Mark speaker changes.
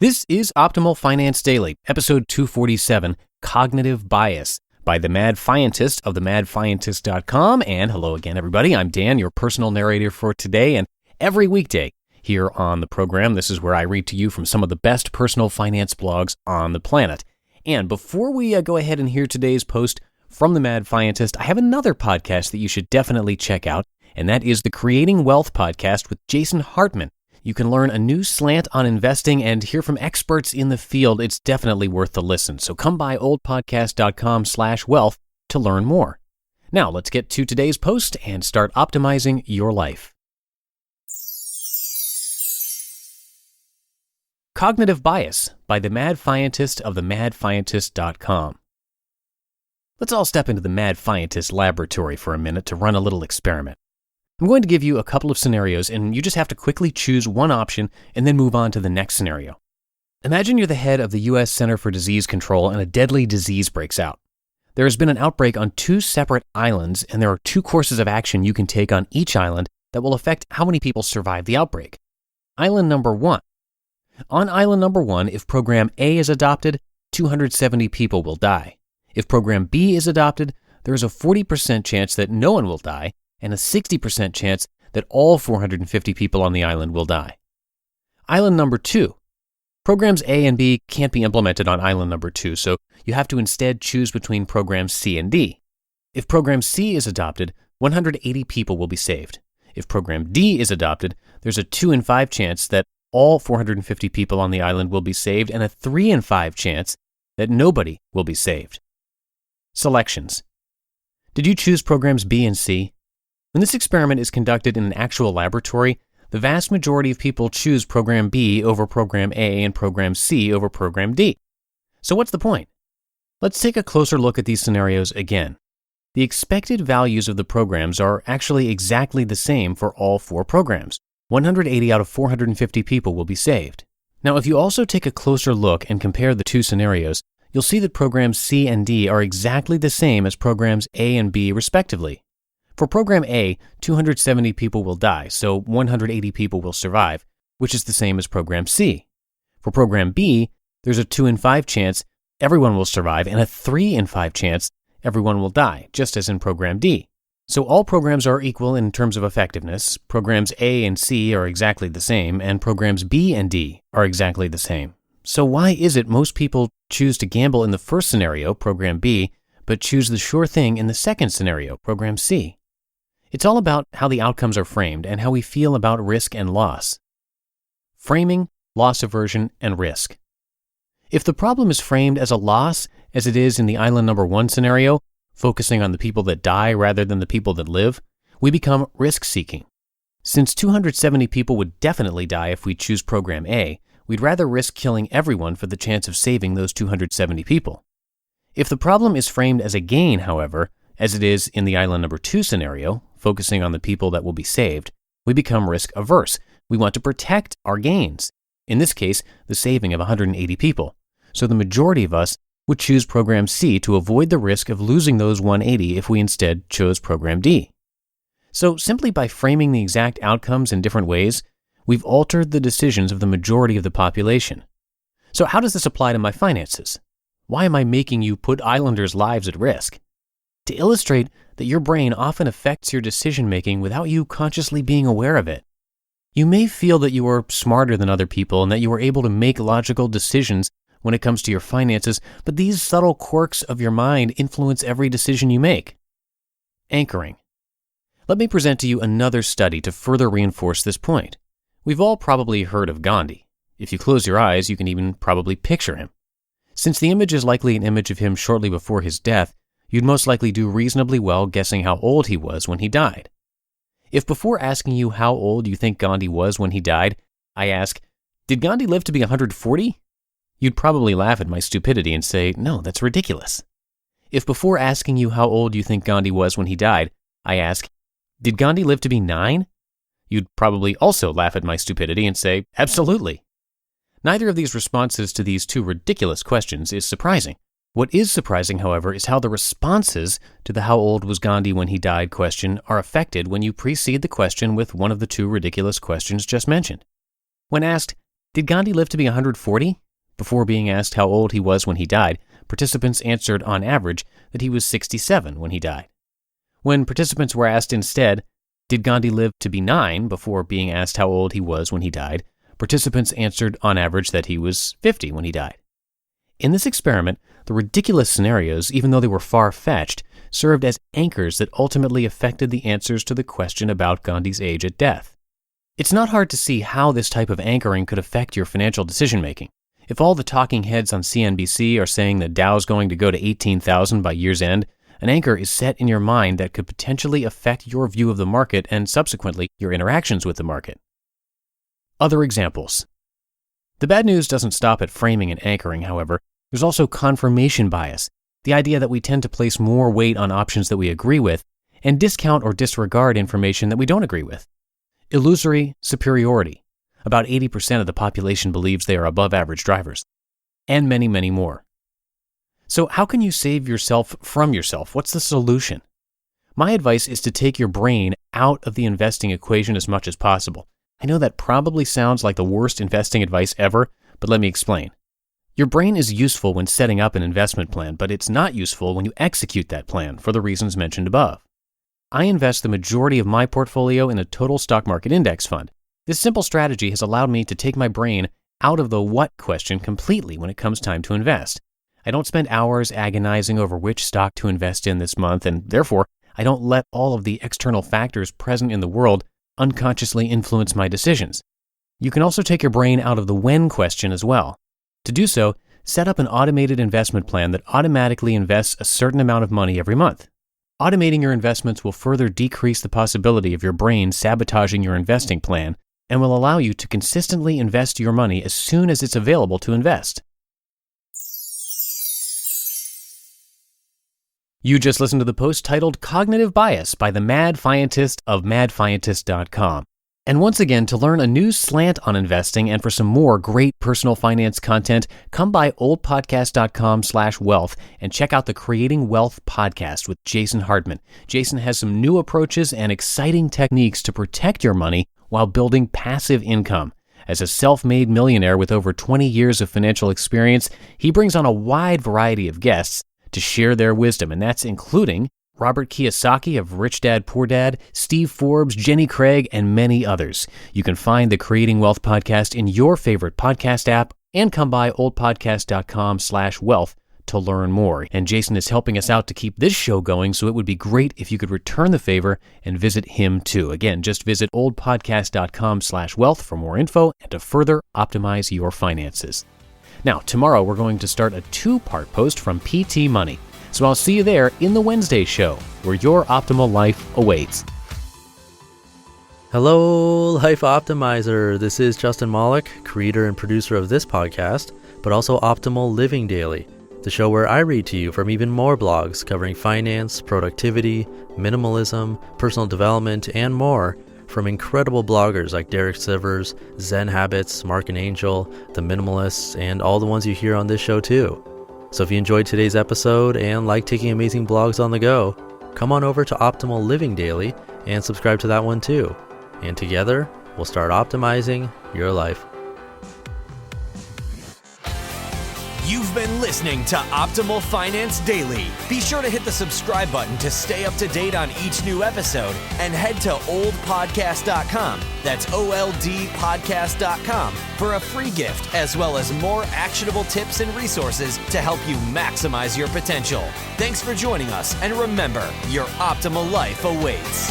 Speaker 1: This is Optimal Finance Daily, episode 247, Cognitive Bias, by the Mad Fientist of themadfientist.com. And hello again, everybody. I'm Dan, your personal narrator for today, and every weekday here on the program, this is where I read to you from some of the best personal finance blogs on the planet. And before we go ahead and hear today's post from the Mad Fientist, I have another podcast that you should definitely check out, and that is the Creating Wealth podcast with Jason Hartman. You can learn a new slant on investing and hear from experts in the field. It's definitely worth the listen. So come by oldpodcast.com/wealth to learn more. Now let's get to today's post and start optimizing your life. Cognitive Bias by the Mad Fientist of themadfientist.com. Let's all step into the Mad Fientist laboratory for a minute to run a little experiment. I'm going to give you a couple of scenarios, and you just have to quickly choose one option and then move on to the next scenario. Imagine you're the head of the U.S. Center for Disease Control and a deadly disease breaks out. There has been an outbreak on 2 separate islands, and there are 2 courses of action you can take on each island that will affect how many people survive the outbreak. Island number 1. On island number 1, if program A is adopted, 270 people will die. If program B is adopted, there is a 40% chance that no one will die, and a 60% chance that all 450 people on the island will die. Island number 2. Programs A and B can't be implemented on island number 2, so you have to instead choose between programs C and D. If program C is adopted, 180 people will be saved. If program D is adopted, there's a 2 in 5 chance that all 450 people on the island will be saved, and a 3 in 5 chance that nobody will be saved. Selections. Did you choose programs B and C? When this experiment is conducted in an actual laboratory, the vast majority of people choose program B over program A and program C over program D. So what's the point? Let's take a closer look at these scenarios again. The expected values of the programs are actually exactly the same for all 4 programs. 180 out of 450 people will be saved. Now, if you also take a closer look and compare the 2 scenarios, you'll see that programs C and D are exactly the same as programs A and B respectively. For program A, 270 people will die, so 180 people will survive, which is the same as program C. For program B, there's a 2 in 5 chance everyone will survive and a 3 in 5 chance everyone will die, just as in program D. So all programs are equal in terms of effectiveness. Programs A and C are exactly the same, and programs B and D are exactly the same. So why is it most people choose to gamble in the first scenario, program B, but choose the sure thing in the second scenario, program C? It's all about how the outcomes are framed and how we feel about risk and loss. Framing, loss aversion, and risk. If the problem is framed as a loss, as it is in the island number 1 scenario, focusing on the people that die rather than the people that live, we become risk-seeking. Since 270 people would definitely die if we choose program A, we'd rather risk killing everyone for the chance of saving those 270 people. If the problem is framed as a gain, however, as it is in the island number 2 scenario, focusing on the people that will be saved, we become risk-averse. We want to protect our gains. In this case, the saving of 180 people. So the majority of us would choose program C to avoid the risk of losing those 180 if we instead chose program D. So simply by framing the exact outcomes in different ways, we've altered the decisions of the majority of the population. So how does this apply to my finances? Why am I making you put islanders' lives at risk? To illustrate that your brain often affects your decision-making without you consciously being aware of it. You may feel that you are smarter than other people and that you are able to make logical decisions when it comes to your finances, but these subtle quirks of your mind influence every decision you make. Anchoring. Let me present to you another study to further reinforce this point. We've all probably heard of Gandhi. If you close your eyes, you can even probably picture him. Since the image is likely an image of him shortly before his death, you'd most likely do reasonably well guessing how old he was when he died. If before asking you how old you think Gandhi was when he died, I ask, did Gandhi live to be 140? You'd probably laugh at my stupidity and say, no, that's ridiculous. If before asking you how old you think Gandhi was when he died, I ask, did Gandhi live to be 9? You'd probably also laugh at my stupidity and say, absolutely. Neither of these responses to these 2 ridiculous questions is surprising. What is surprising, however, is how the responses to the how old was Gandhi when he died question are affected when you precede the question with one of the 2 ridiculous questions just mentioned. When asked, Did Gandhi live to be 140? Before being asked how old he was when he died, participants answered on average that he was 67 when he died. When participants were asked instead, did Gandhi live to be 9 before being asked how old he was when he died, participants answered on average that he was 50 when he died. In this experiment, the ridiculous scenarios, even though they were far-fetched, served as anchors that ultimately affected the answers to the question about Gandhi's age at death. It's not hard to see how this type of anchoring could affect your financial decision-making. If all the talking heads on CNBC are saying that Dow's going to go to 18,000 by year's end, an anchor is set in your mind that could potentially affect your view of the market and subsequently your interactions with the market. Other examples. The bad news doesn't stop at framing and anchoring, however. There's also confirmation bias, the idea that we tend to place more weight on options that we agree with and discount or disregard information that we don't agree with. Illusory superiority. About 80% of the population believes they are above average drivers. And many, many more. So how can you save yourself from yourself? What's the solution? My advice is to take your brain out of the investing equation as much as possible. I know that probably sounds like the worst investing advice ever, but let me explain. Your brain is useful when setting up an investment plan, but it's not useful when you execute that plan for the reasons mentioned above. I invest the majority of my portfolio in a total stock market index fund. This simple strategy has allowed me to take my brain out of the what question completely when it comes time to invest. I don't spend hours agonizing over which stock to invest in this month, and therefore, I don't let all of the external factors present in the world unconsciously influence my decisions. You can also take your brain out of the when question as well. To do so, set up an automated investment plan that automatically invests a certain amount of money every month. Automating your investments will further decrease the possibility of your brain sabotaging your investing plan and will allow you to consistently invest your money as soon as it's available to invest. You just listened to the post titled Cognitive Bias by the Mad Fientist of madfientist.com. And once again, to learn a new slant on investing and for some more great personal finance content, come by oldpodcast.com/wealth and check out the Creating Wealth podcast with Jason Hartman. Jason has some new approaches and exciting techniques to protect your money while building passive income. As a self-made millionaire with over 20 years of financial experience, he brings on a wide variety of guests to share their wisdom, and that's including Robert Kiyosaki of Rich Dad Poor Dad, Steve Forbes, Jenny Craig, and many others. You can find the Creating Wealth podcast in your favorite podcast app and come by oldpodcast.com/wealth to learn more. And Jason is helping us out to keep this show going, so it would be great if you could return the favor and visit him too. Again, just visit oldpodcast.com/wealth for more info and to further optimize your finances. Now, tomorrow we're going to start a 2-part post from PT Money. So I'll see you there in the Wednesday show, where your optimal life awaits.
Speaker 2: Hello, Life Optimizer. This is Justin Malik, creator and producer of this podcast, but also Optimal Living Daily, the show where I read to you from even more blogs covering finance, productivity, minimalism, personal development, and more from incredible bloggers like Derek Sivers, Zen Habits, Mark and Angel, The Minimalists, and all the ones you hear on this show too. So if you enjoyed today's episode and like taking amazing blogs on the go, come on over to Optimal Living Daily and subscribe to that one too. And together, we'll start optimizing your life.
Speaker 3: You've been listening to Optimal Finance Daily. Be sure to hit the subscribe button to stay up to date on each new episode and head to oldpodcast.com. That's OLDpodcast.com for a free gift as well as more actionable tips and resources to help you maximize your potential. Thanks for joining us, and remember, your optimal life awaits.